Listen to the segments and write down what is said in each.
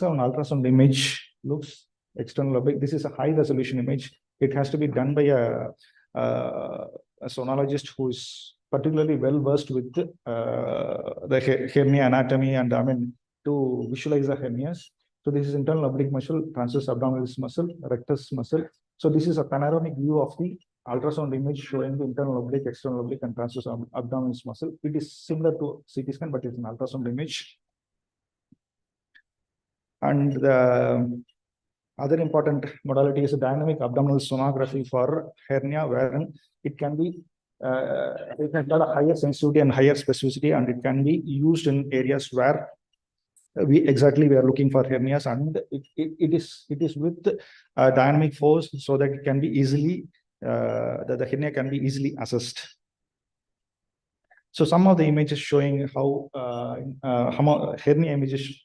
an ultrasound image looks external oblique. This is a high resolution image. It has to be done by a sonologist who is particularly well versed with the hernia anatomy and to visualize the hernias. So this is internal oblique muscle, transverse abdominis muscle, rectus muscle. So this is a panoramic view of the ultrasound image showing the internal oblique, external oblique, and transverse abdominis muscle. It is similar to CT scan, but it's an ultrasound image. And the other important modality is a dynamic abdominal sonography for hernia, wherein it can be it has got a higher sensitivity and higher specificity, and it can be used in areas where we are looking for hernias, and it is with dynamic force, so that it can be easily the hernia can be easily assessed. So some of the images showing how hernia images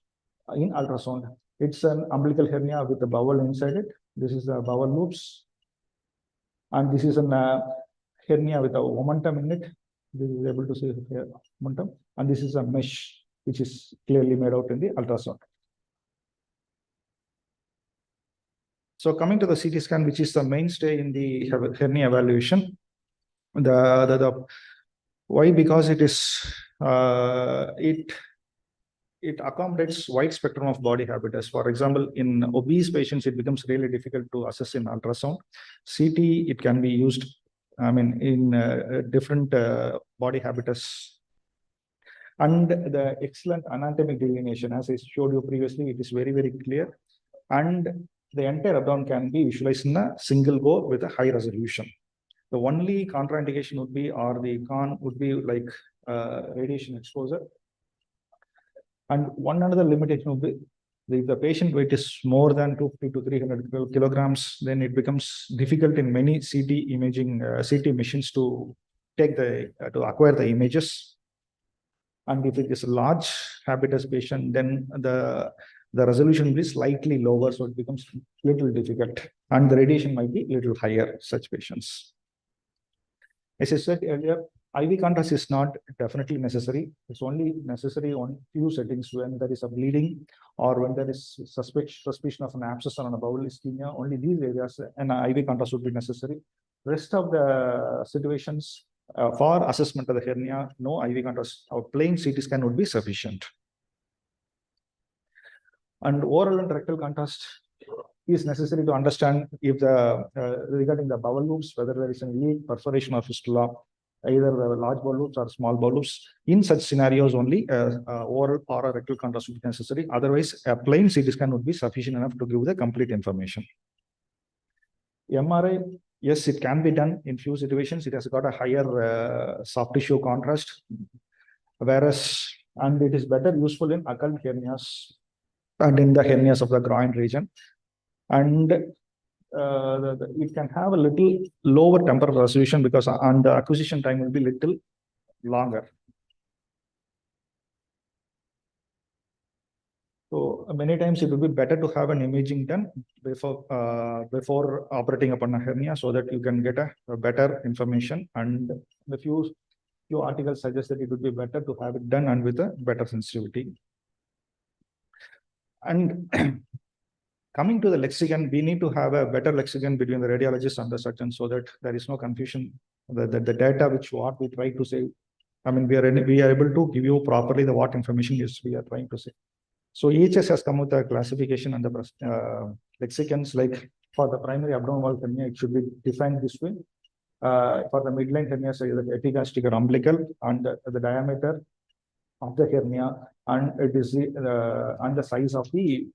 in ultrasound. It's an umbilical hernia with the bowel inside it. This is the bowel loops, and this is an hernia with a momentum in it. This is able to see here momentum, and this is a mesh which is clearly made out in the ultrasound. So coming to the CT scan, which is the mainstay in the hernia evaluation, why? Because it is it accommodates wide spectrum of body habitus. For example, in obese patients, it becomes really difficult to assess in ultrasound. CT, it can be used, in different body habitus. And the excellent anatomic delineation, as I showed you previously, it is very, very clear. And the entire abdomen can be visualized in a single go with a high resolution. The only contraindication would be, or the con would be, like radiation exposure. And one another limitation would be, if the patient weight is more than 250 to 300 kilograms, then it becomes difficult in many CT imaging CT machines to take to acquire the images. And if it is a large habitus patient, then the resolution will be slightly lower, so it becomes a little difficult, and the radiation might be a little higher in such patients. As I said earlier, IV contrast is not definitely necessary. It's only necessary on few settings, when there is a bleeding or when there is suspicion of an abscess or a bowel ischemia. Only these areas an IV contrast would be necessary. Rest of the situations for assessment of the hernia, no IV contrast. Our plain CT scan would be sufficient. And oral and rectal contrast is necessary to understand if regarding the bowel loops, whether there is a leak, perforation, or fistula, either the large bowel loops or small bowel loops. In such scenarios, only oral or a rectal contrast would be necessary. Otherwise, a plain CT scan would be sufficient enough to give the complete information. MRI, yes, it can be done in few situations. It has got a higher soft tissue contrast, and it is better useful in occult hernias and in the hernias of the groin region. And it can have a little lower temporal resolution, because and the acquisition time will be little longer. So many times it would be better to have an imaging done before operating upon a hernia, so that you can get a better information. And the few articles suggest that it would be better to have it done and with a better sensitivity. And coming to the lexicon, we need to have a better lexicon between the radiologist and the surgeon, so that there is no confusion. The data what we try to say, we are able to give you properly what information is we are trying to say. So EHS has come with a classification and the lexicons, like for the primary abdominal wall hernia, it should be defined this way. For the midline hernia, so the epigastric or umbilical, and the diameter of the hernia, and it is the size of the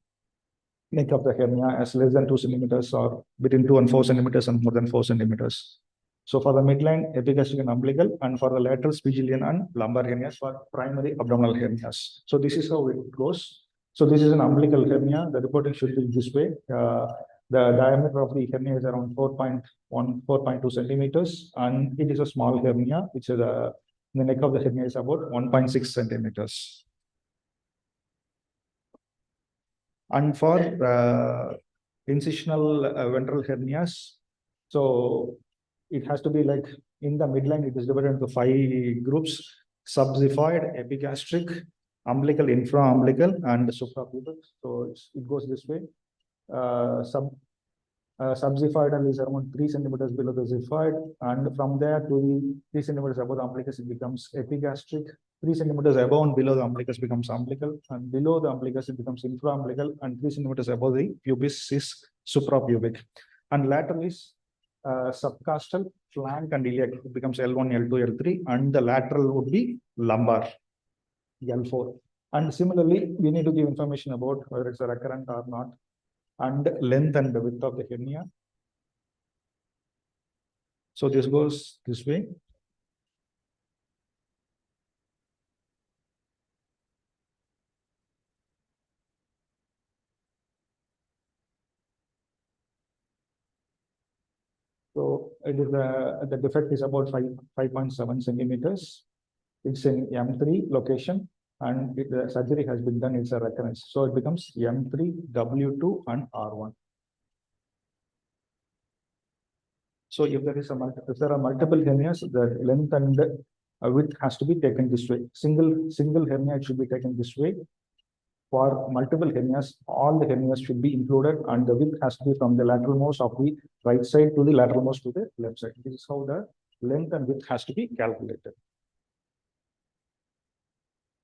neck of the hernia as less than 2 centimeters, or between 2 and 4 centimeters, and more than 4 centimeters. So for the midline, epigastric and umbilical, and for the lateral Spigelian and lumbar hernias for primary abdominal hernias. So this is how it goes. So this is an umbilical hernia. The reporting should be this way. The diameter of the hernia is around 4.2 centimeters, and it is a small hernia, which is the neck of the hernia is about 1.6 centimeters. And for incisional ventral hernias, so it has to be like in the midline, it is divided into 5 groups: subxiphoid, epigastric, umbilical, infra-umbilical, and suprapubic. So it goes this way. Subxiphoidal is around 3 centimeters below the xiphoid, and from there to the 3 centimeters above the umbilicus, it becomes epigastric. 3 centimeters above and below the umbilicus becomes umbilical, and below the umbilicus it becomes infra-umbilical, and 3 centimeters above the pubis is suprapubic. And lateral is subcostal, flank, and iliac. It becomes L1, L2, L3, and the lateral would be lumbar, L4. And similarly, we need to give information about whether it's a recurrent or not, and length and the width of the hernia. So this goes this way. So it is the defect is about 5.7 centimeters. It's in M3 location, and the surgery has been done. It's a recurrence. So it becomes M3, W2, and R1. So if there are multiple hernias, the length and width has to be taken this way. Single hernia should be taken this way. For multiple hernias, all the hernias should be included, and the width has to be from the lateralmost of the right side to the lateralmost to the left side. This is how the length and width has to be calculated.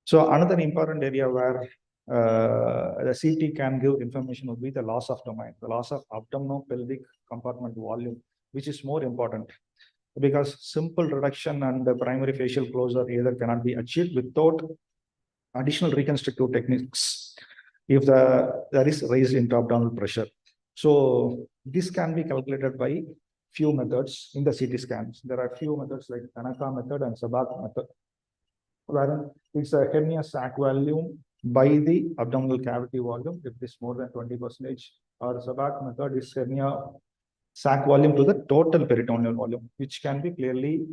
So another important area where the CT can give information would be the loss of domain, the loss of abdominopelvic compartment volume, which is more important because simple reduction and the primary facial closure either cannot be achieved without additional reconstructive techniques if there is raised intra-abdominal pressure. So this can be calculated by few methods in the CT scans. There are few methods like Manickam method and Sabak method, wherein it's a hernia sac volume by the abdominal cavity volume if it is more than 20%, or Sabak method is hernia sac volume to the total peritoneal volume, which can be clearly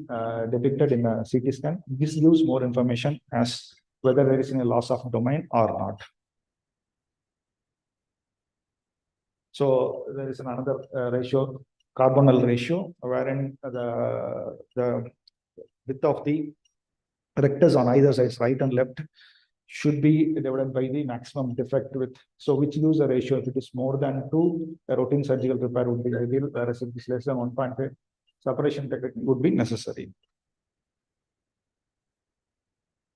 depicted in a CT scan. This gives more information as whether there is any loss of domain or not. So there is another ratio, carbonyl ratio, wherein the width of the rectus on either sides, right and left, should be divided by the maximum defect width. So which gives a ratio. If it is more than 2, a routine surgical repair would be ideal, whereas if it is less than 1.5, separation technique would be necessary.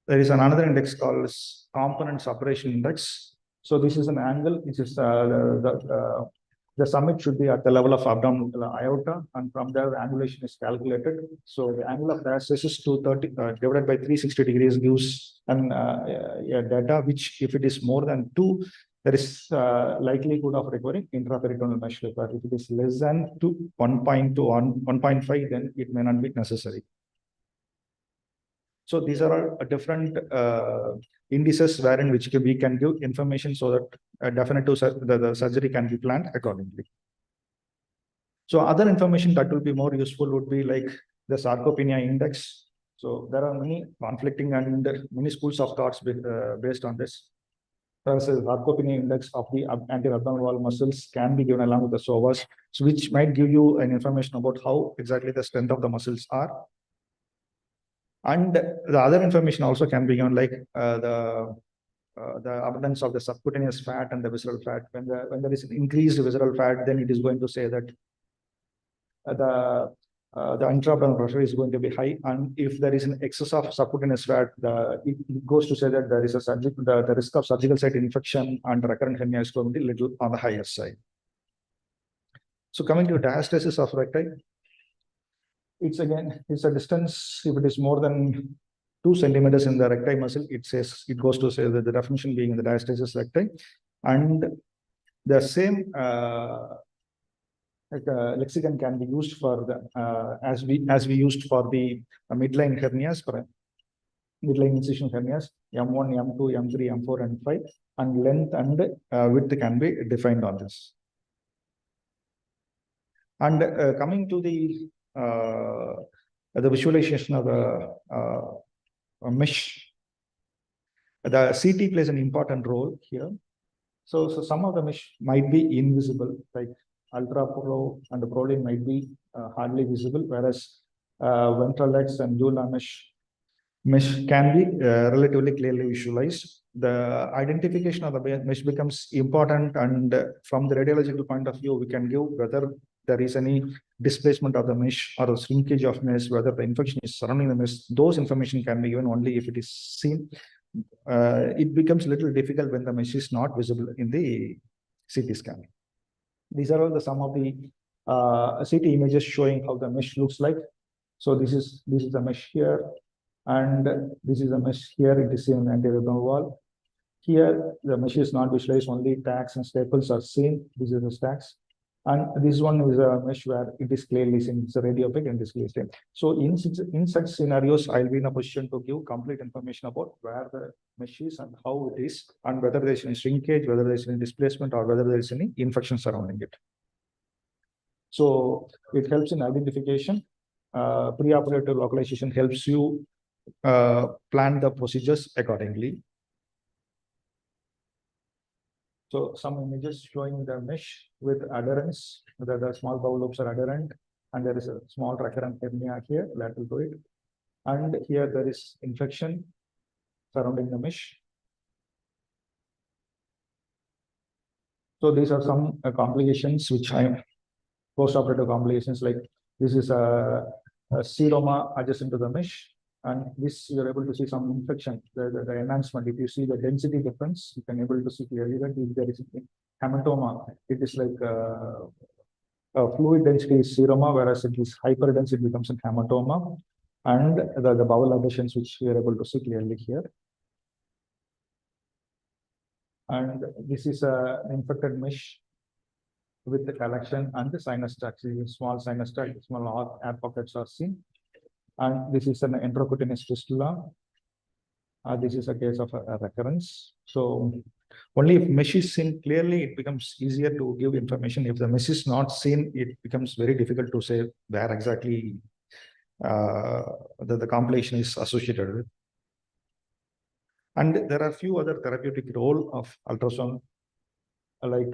There is another index called component separation index. So this is an angle which is the summit should be at the level of abdominal aorta, and from there the angulation is calculated. So the angle of diastasis 230 divided by 360 degrees gives an data which, if it is more than 2, there is likelihood of requiring intraperitoneal mesh repair. If it is less than 2, 1.2, 1.5, then it may not be necessary. So these are different indices wherein which we can give information so that definitive the surgery can be planned accordingly. So other information that will be more useful would be like the sarcopenia index. So there are many conflicting and many schools of thoughts based on this. Whereas the sarcopenia index of the anterior abdominal wall muscles can be given along with the psoas, so which might give you an information about how exactly the strength of the muscles are. And the other information also can be given, like the abundance of the subcutaneous fat and the visceral fat. When there is an increased visceral fat, then it is going to say that the intra-abdominal pressure is going to be high, and if there is an excess of subcutaneous fat, it goes to say that there is the risk of surgical site infection and recurrent hernia is going to be little on the higher side. So coming to diastasis of recti, it's a distance. If it is more than 2 centimeters in the recti muscle, it goes to say that the definition being the diastasis recti, and the same lexicon can be used for the as we used for the midline hernias, for midline incision hernias, M1, M2, M3, M4, and 5, and length and width can be defined on this. And coming to the visualization of a mesh, the CT plays an important role here. So some of the mesh might be invisible, like ultra pro and the proline might be hardly visible, whereas ventral legs and dura mesh mesh can be relatively clearly visualized. The identification of the mesh becomes important, and from the radiological point of view, we can give whether there is any displacement of the mesh or the shrinkage of mesh, whether the infection is surrounding the mesh. Those information can be given only if it is seen. It becomes a little difficult when the mesh is not visible in the CT scan. These are all the some of the CT images showing how the mesh looks like. So this is the mesh here, and this is the mesh here. It is seen in the anterior wall. Here the mesh is not visualized, only tags and staples are seen. This is the tags. And this one is a mesh where it is clearly seen. It's a radiopic and is clearly seen. So in such scenarios, I'll be in a position to give complete information about where the mesh is and how it is, and whether there is any shrinkage, whether there is any displacement, or whether there is any infection surrounding it. So it helps in identification. Preoperative localization helps you plan the procedures accordingly. So some images showing the mesh with adherence, whether the small bowel lobes are adherent, and there is a small recurrent hernia here, lateral to it. And here there is infection surrounding the mesh. So these are some complications which post-operative complications, like this is a seroma adjacent to the mesh. And this, you're able to see some infection, the enhancement. If you see the density difference, you can able to see clearly that if there is hematoma, it is like a fluid density is seroma, whereas it is hyperdense, it becomes a hematoma. And the bowel adhesions, which we are able to see clearly here. And this is an infected mesh with the collection and the sinus tracts. Small sinus tract, small air pockets are seen. And this is an intracutaneous fistula. This is a case of a recurrence. So only if mesh is seen clearly, it becomes easier to give information. If the mesh is not seen, it becomes very difficult to say where exactly the complication is associated with. And there are a few other therapeutic role of ultrasound, like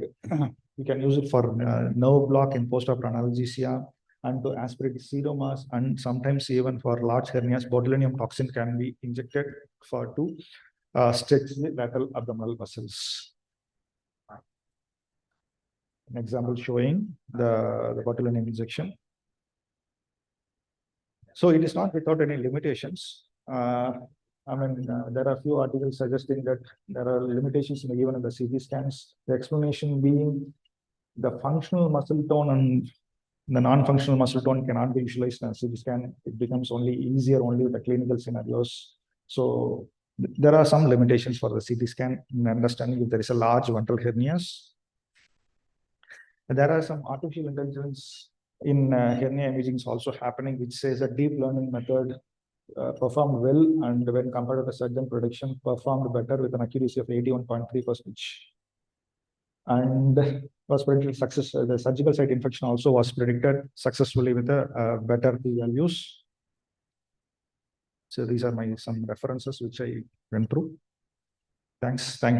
you can use it for nerve block in post-operative analgesia, and to aspirate seromas, and sometimes even for large hernias, botulinum toxin can be injected to stretch the lateral abdominal muscles. An example showing the botulinum injection. So it is not without any limitations. There are a few articles suggesting that there are limitations even in the CT scans. The explanation being the functional muscle tone and the non-functional muscle tone cannot be visualized in a CT scan. It becomes only easier only with the clinical scenarios. So there are some limitations for the CT scan in understanding if there is a large ventral hernias. And there are some artificial intelligence in hernia imaging is also happening, which says a deep learning method performed well, and when compared to the surgeon prediction, performed better with an accuracy of 81.3%. And was predicted success. The surgical site infection also was predicted successfully with a better p-values. So these are some references which I went through. Thanks.